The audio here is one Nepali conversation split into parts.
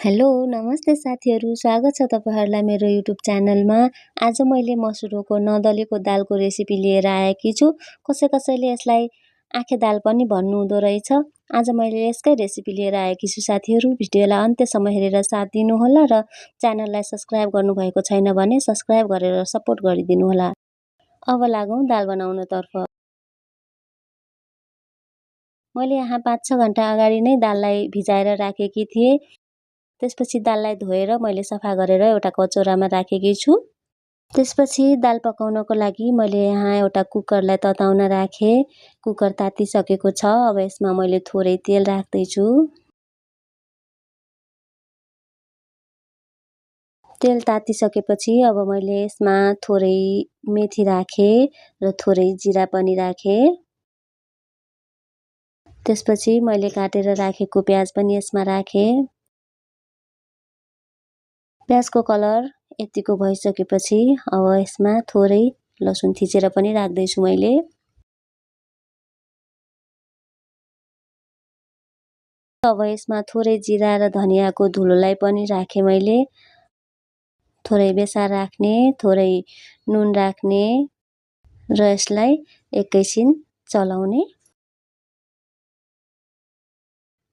हेलो नमस्ते साथीहरू, स्वागत छ तपाईँहरूलाई मेरो युट्युब च्यानलमा। आज मैले मसुरको नदलेको दालको रेसिपी लिएर आएकी छु। कसैले यसलाई आँखे दाल पनि भन्नुहुँदो रहेछ। आज मैले यसकै रेसिपी लिएर आएकी छु साथीहरू। भिडियोलाई अन्त्यसम्म हेरेर साथ दिनुहोला र च्यानललाई सब्स्क्राइब गर्नुभएको छैन भने सब्स्क्राइब गरेर सपोर्ट गरिदिनुहोला। अब लागौँ दाल बनाउनतर्फ। मैले यहाँ 5-6 घण्टा अगाडि नै दाललाई भिजाएर राखेकी थिएँ। त्यसपछि दाललाई धोएर मैले सफा गरेर एउटा कचौरामा राखेकी छु। त्यसपछि दाल पकाउनको लागि मैले यहाँ एउटा कुकरलाई तताउन राखेँ। कुकर तातिसकेको छ। अब यसमा मैले थोरै तेल राख्दैछु। तेल तातिसकेपछि अब मैले यसमा थोरै मेथी राखेँ र थोरै जिरा पनि राखेँ। त्यसपछि मैले काटेर राखेको प्याज पनि यसमा राखेँ। प्याजको कलर यतिको भइसकेपछि अब यसमा थोरै लसुन थिचेर पनि राख्दैछु मैले। अब यसमा थोरै जिरा र धनियाको धुलोलाई पनि राखेँ मैले। थोरै बेसार राख्ने, थोरै नुन राख्ने र यसलाई एकैछिन चलाउने।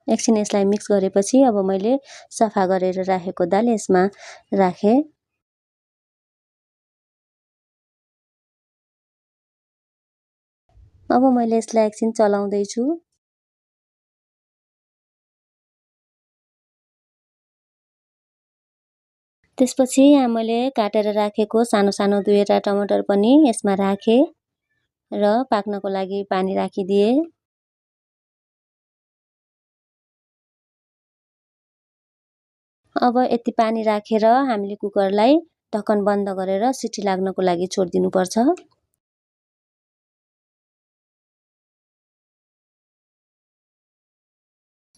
एकछिन यसलाई मिक्स गरेपछि अब मैले सफा गरेर राखेको दाल यसमा राखेँ। अब मैले यसलाई एकछिन चलाउँदैछु। त्यसपछि यहाँ मैले काटेर राखेको सानो सानो 2वटा टमाटर पनि यसमा राखेँ र पाक्नको लागि पानी राखिदिएँ। अब यति पानी राखेर हामीले कुकरलाई ढक्कन बन्द गरेर सिटी लाग्नको लागि छोडिदिनुपर्छ।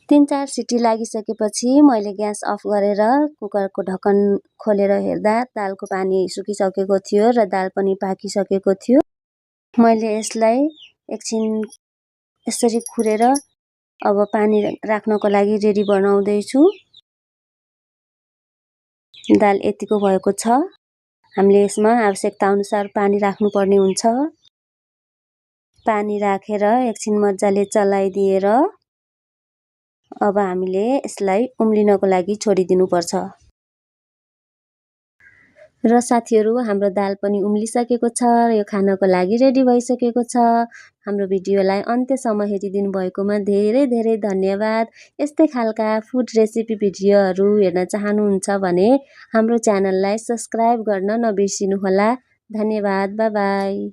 3-4 सिटी लागिसकेपछि मैले ग्यास अफ गरेर कुकरको ढक्कन खोलेर हेर्दा दालको पानी सुकिसकेको थियो र दाल पनि पाकिसकेको थियो। मैले यसलाई एकछिन यसरी खुरेर अब पानी राख्नको लागि रेडी बनाउँदैछु। दाल यतिको भएको छ। हामीले यसमा आवश्यकता अनुसार पानी राख्नुपर्ने हुन्छ। पानी राखेर एकछिन मजाले चलाइदिएर अब हामीले यसलाई उम्लिनको लागि छोडिदिनुपर्छ। र साथीहरू हाम्रो दाल पनि उम्लिसकेको छ र यो खानको लागि रेडी भइसकेको छ। हाम्रो भिडियोलाई अन्त्यसम्म हेरिदिनु भएकोमा धेरै धन्यवाद। यस्तै खालका फुड रेसिपी भिडियोहरू हेर्न चाहनुहुन्छ भने हाम्रो च्यानललाई सब्स्क्राइब गर्न नबिर्सिनुहोला। धन्यवाद। Bye bye.